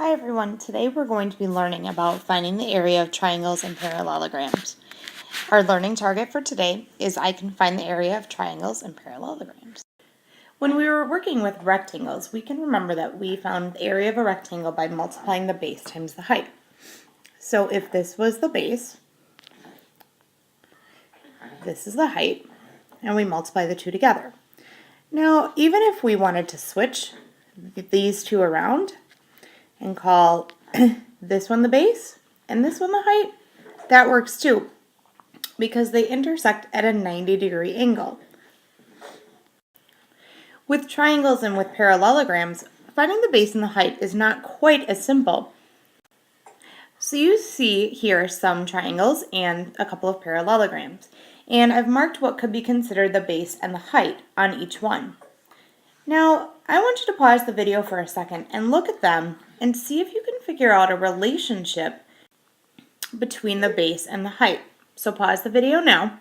Hi everyone, today we're going to be learning about finding the area of triangles and parallelograms. Our learning target for today is I can find the area of triangles and parallelograms. When we were working with rectangles, we can remember that we found the area of a rectangle by multiplying the base times the height. So if this was the base, this is the height, and we multiply the two together. Now, even if we wanted to switch these two around, and call this one the base and this one the height, that works too, because they intersect at a 90-degree angle. With triangles and with parallelograms, finding the base and the height is not quite as simple. So you see here some triangles and a couple of parallelograms, and I've marked what could be considered the base and the height on each one. Now, I want you to pause the video for a second and look at them and see if you can figure out a relationship between the base and the height. So pause the video now.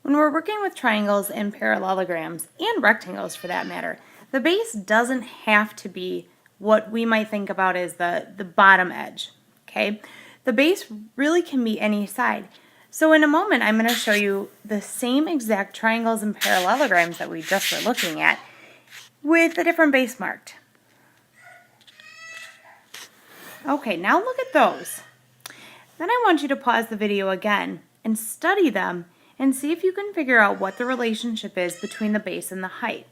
When we're working with triangles and parallelograms, and rectangles for that matter, the base doesn't have to be what we might think about as the bottom edge, okay? The base really can be any side. So in a moment, I'm going to show you the same exact triangles and parallelograms that we just were looking at with a different base marked. Okay, now look at those. Then I want you to pause the video again and study them and see if you can figure out what the relationship is between the base and the height.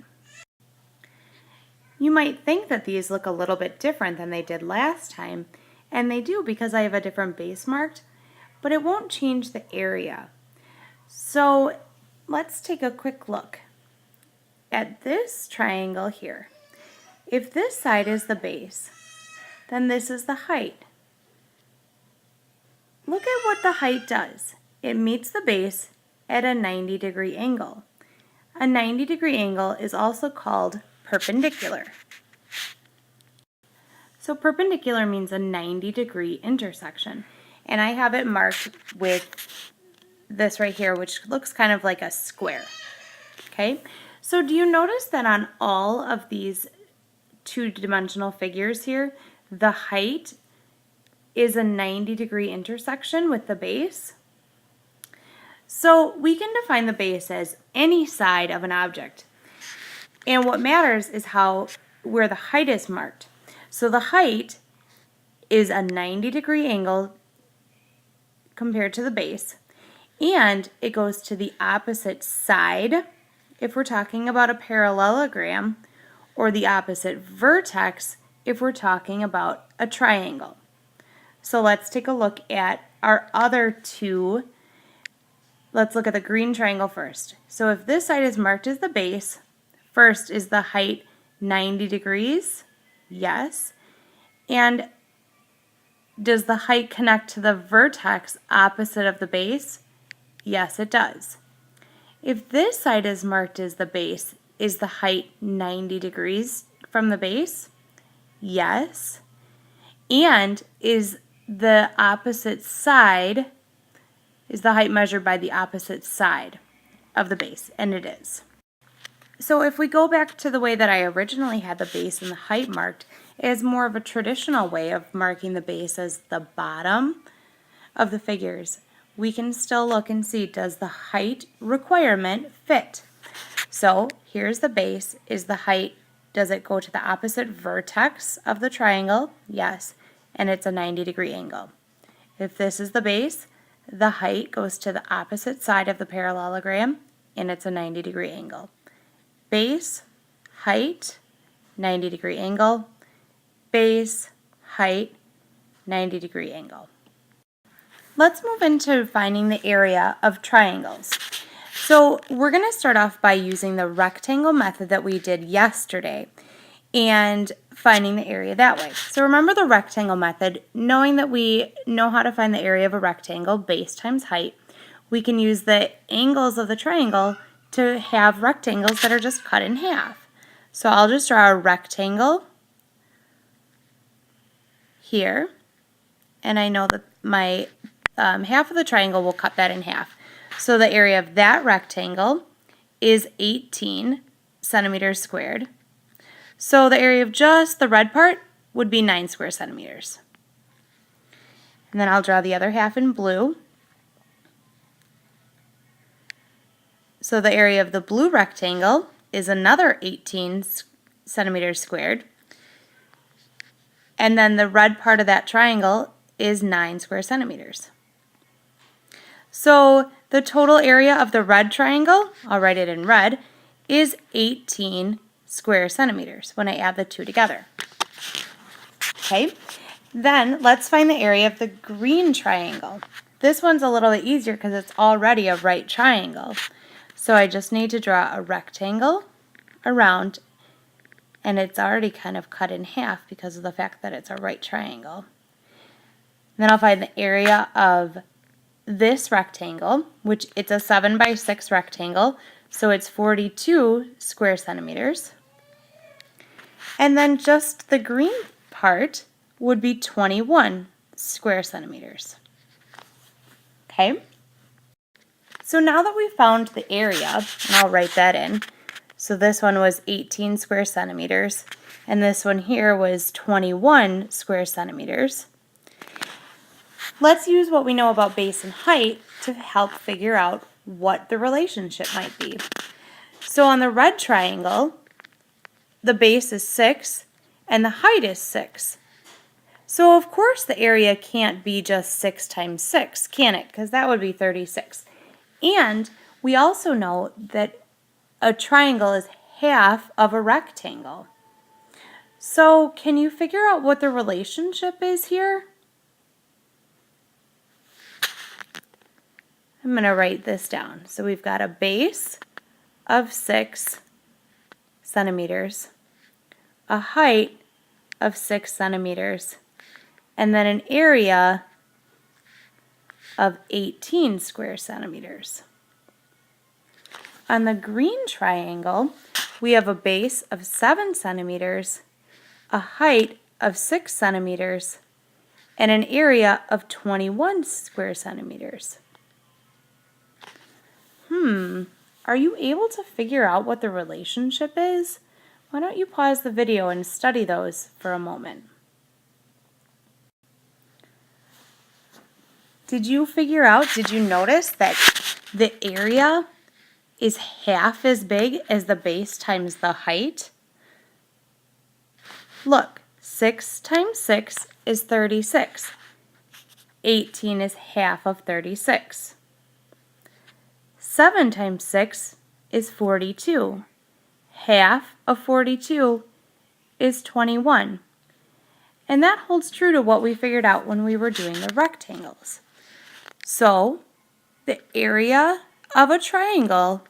You might think that these look a little bit different than they did last time, and they do because I have a different base marked, but it won't change the area. So let's take a quick look at this triangle here. If this side is the base, then this is the height. Look at what the height does. It meets the base at a 90-degree angle. A 90-degree angle is also called perpendicular. So perpendicular means a 90-degree intersection. And I have it marked with this right here, which looks kind of like a square. Okay, so do you notice that on all of these two-dimensional figures here, the height is a 90-degree intersection with the base? So we can define the base as any side of an object. And what matters is where the height is marked. So the height is a 90-degree angle compared to the base, and it goes to the opposite side if we're talking about a parallelogram, or the opposite vertex if we're talking about a triangle. So let's take a look at our other two. Let's look at the green triangle first. So if this side is marked as the base, first, is the height 90 degrees? Yes. And does the height connect to the vertex opposite of the base? Yes, it does. If this side is marked as the base, is the height 90 degrees from the base? Yes. And is the height measured by the opposite side of the base? And it is. So if we go back to the way that I originally had the base and the height marked, as more of a traditional way of marking the base as the bottom of the figures, we can still look and see, does the height requirement fit? So here's the base. Is the height, does it go to the opposite vertex of the triangle? Yes, and it's a 90-degree angle. If this is the base, the height goes to the opposite side of the parallelogram, and it's a 90-degree angle. Base, height, 90-degree angle. Base, height, 90-degree angle. Let's move into finding the area of triangles. So we're going to start off by using the rectangle method that we did yesterday and finding the area that way. So remember the rectangle method, knowing that we know how to find the area of a rectangle, base times height, we can use the angles of the triangle to have rectangles that are just cut in half. So I'll just draw a rectangle here, and I know that my half of the triangle will cut that in half. So the area of that rectangle is 18 centimeters squared. So the area of just the red part would be 9 square centimeters. And then I'll draw the other half in blue. So the area of the blue rectangle is another 18 centimeters squared. And then the red part of that triangle is 9 square centimeters. So the total area of the red triangle, I'll write it in red, is 18 square centimeters when I add the two together. Okay, then let's find the area of the green triangle. This one's a little bit easier because it's already a right triangle. So I just need to draw a rectangle around, and it's already kind of cut in half because of the fact that it's a right triangle. Then I'll find the area of this rectangle, which it's a 7 by 6 rectangle, so it's 42 square centimeters. And then just the green part would be 21 square centimeters. Okay? So now that we've found the area, and I'll write that in, so this one was 18 square centimeters, and this one here was 21 square centimeters. Let's use what we know about base and height to help figure out what the relationship might be. So on the red triangle, the base is 6 and the height is 6. So of course the area can't be just 6 times 6, can it? Because that would be 36. And we also know that a triangle is half of a rectangle. So can you figure out what the relationship is here? I'm going to write this down. So we've got a base of 6 centimeters, a height of 6 centimeters, and then an area of 18 square centimeters. On the green triangle, we have a base of 7 centimeters, a height of 6 centimeters, and an area of 21 square centimeters. Are you able to figure out what the relationship is? Why don't you pause the video and study those for a moment? Did you notice that the area is half as big as the base times the height? Look, 6 times 6 is 36. 18 is half of 36. 7 times 6 is 42. Half of 42 is 21. And that holds true to what we figured out when we were doing the rectangles. So, the area of a triangle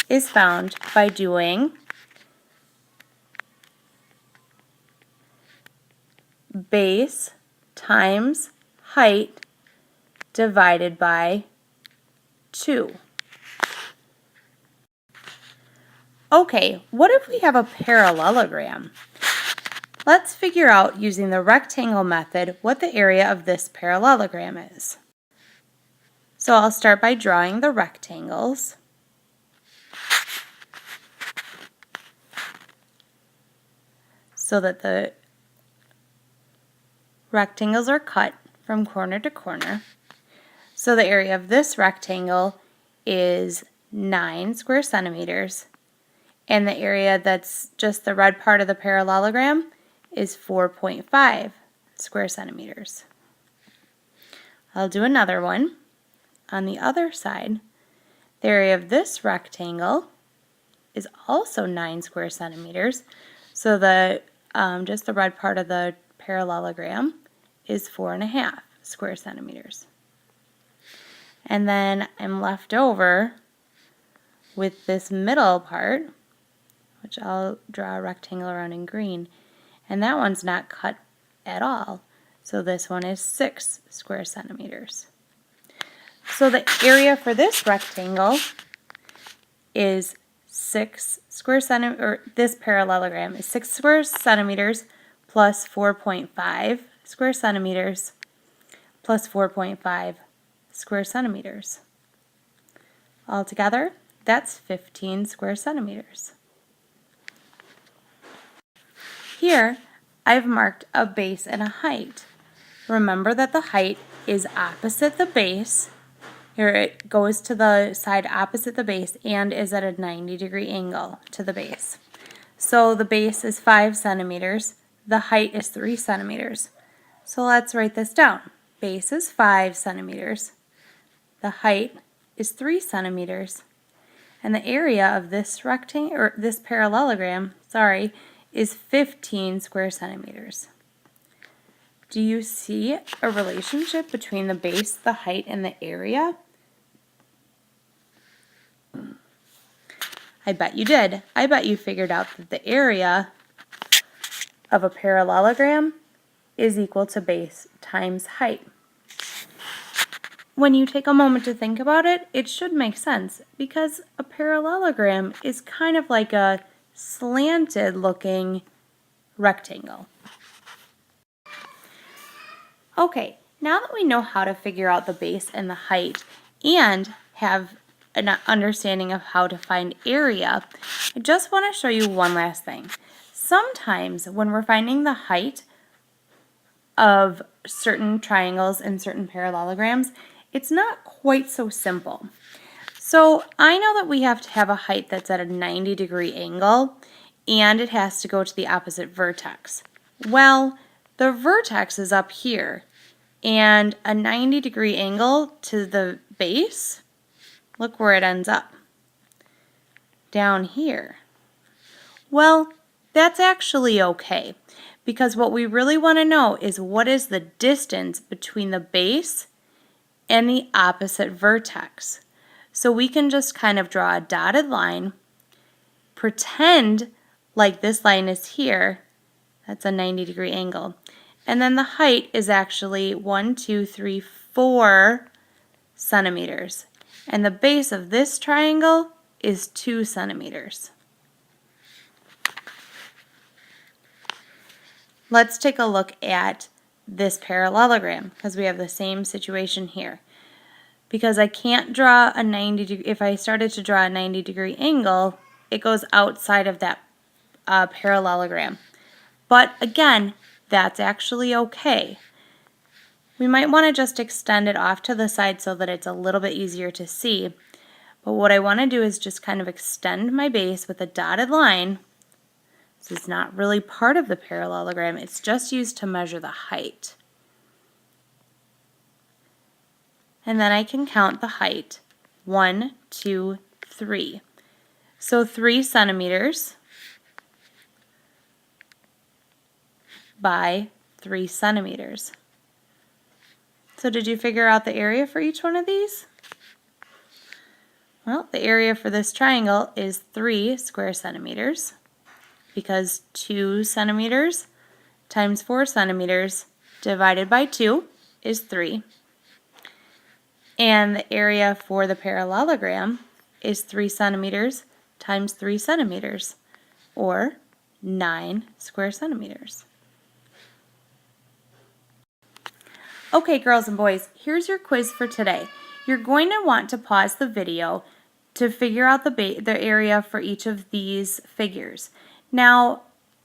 is found by doing base times height divided by 2. Okay, what if we have a parallelogram? Let's figure out, using the rectangle method, what the area of this parallelogram is. So I'll start by drawing the rectangles. So that the rectangles are cut from corner to corner. So the area of this rectangle is 9 square centimeters, and the area that's just the red part of the parallelogram is 4.5 square centimeters. I'll do another one. On the other side, the area of this rectangle is also 9 square centimeters, so the just the red part of the parallelogram is 4.5 square centimeters. And then I'm left over with this middle part, which I'll draw a rectangle around in green, and that one's not cut at all. So this one is 6 square centimeters. So the area for this rectangle is 6 square centimeters, or this parallelogram is 6 square centimeters plus 4.5 square centimeters plus 4.5 square centimeters. Altogether, that's 15 square centimeters. here, I've marked a base and a height. Remember that the height is opposite the base. Here it goes to the side opposite the base and is at a 90-degree angle to the base. So the base is 5 centimeters. The height is 3 centimeters. So let's write this down. Base is 5 centimeters. The height is 3 centimeters. And the area of this rectangle, or this parallelogram, is 15 square centimeters. Do you see a relationship between the base, the height, and the area? I bet you did. I bet you figured out that the area of a parallelogram is equal to base times height. When you take a moment to think about it, it should make sense because a parallelogram is kind of like a slanted looking rectangle. Okay, now that we know how to figure out the base and the height and have an understanding of how to find area, I just want to show you one last thing. Sometimes when we're finding the height of certain triangles and certain parallelograms, it's not quite so simple. So I know that we have to have a height that's at a 90-degree angle and it has to go to the opposite vertex. Well, the vertex is up here and a 90-degree angle to the base, look where it ends up, down here. Well, that's actually okay because what we really want to know is what is the distance between the base and the opposite vertex. So we can just kind of draw a dotted line, pretend like this line is here, that's a 90-degree angle, and then the height is actually 4 centimeters. And the base of this triangle is 2 centimeters. Let's take a look at this parallelogram because we have the same situation here. Because I can't draw a 90-degree, if I started to draw a 90-degree angle, it goes outside of that parallelogram. But again, that's actually okay. We might want to just extend it off to the side so that it's a little bit easier to see. But what I want to do is just kind of extend my base with a dotted line. This is not really part of the parallelogram, it's just used to measure the height. And then I can count the height. 1, 2, 3. So 3 centimeters by 3 centimeters. So did you figure out the area for each one of these? Well, the area for this triangle is 3 square centimeters because 2 centimeters times 4 centimeters divided by 2 is 3. And the area for the parallelogram is 3 centimeters times 3 centimeters, or 9 square centimeters. Okay, girls and boys, here's your quiz for today. You're going to want to pause the video to figure out the area for each of these figures. Now,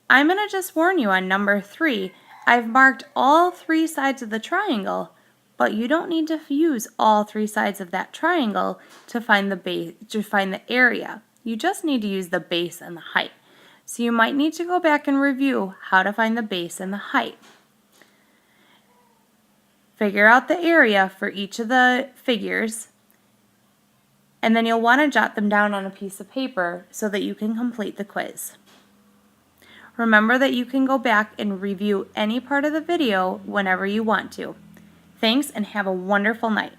I'm going to just warn you on number 3, I've marked all 3 sides of the triangle, but you don't need to use all 3 sides of that triangle to find the base, to find the area. You just need to use the base and the height. So you might need to go back and review how to find the base and the height. Figure out the area for each of the figures, and then you'll want to jot them down on a piece of paper so that you can complete the quiz. Remember that you can go back and review any part of the video whenever you want to. Thanks and have a wonderful night.